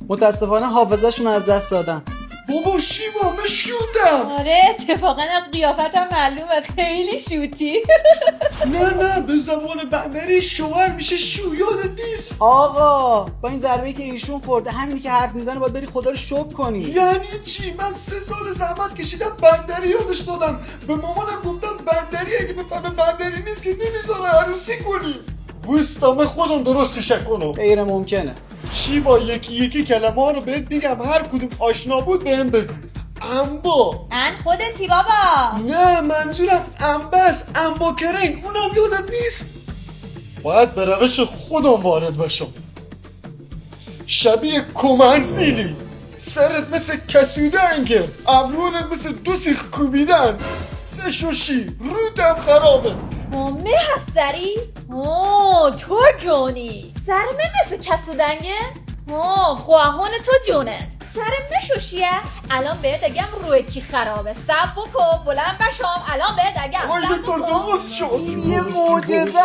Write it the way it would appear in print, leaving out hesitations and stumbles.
متاسفانه حافظه‌شون از دست دادن. بابا شیوا من شوتم. آره اتفاقا از قیافتم معلومه خیلی شوتی. نه به زبان بندری شوهر میشه شو، یادت نیست؟ آقا با این ضربه‌ای که ایشون خورده، همینی که حرف میزنه باید بری خدا رو شکر کنی. یعنی چی؟ من 3 سال زحمت کشیدم بندری یادش دادم. به مامانم گفتم بندری اگه بفهمه بندری نیست که نمیذاره عروسی کنی. وستامه خودم درستش کنم. غیر ممکنه. شیوا یکی کلمه ها رو بهت میگم، هر کدوم آشنا بود بهم بگو. انبا. ان خودتی بابا. نه منظورم انبس، انبا کرنگ، اونم یادت نیست؟ باید به روش خودم وارد بشم. شبیه کمنسیلی، سرت مثل کسودنگه، ابرونت مثل 2 سیخ کوبیدن، 3 شوشی، روتم خرابه. مامه هستری؟ تو جونی سرمه مثل کسودنگه؟ خواهان تو جونه سرم نشوشیه؟ الان بهت اگم روی کی خرابه، سب بکن بلند بشم الان بهت اگم آی دکتر درست شد. این یه معجزه.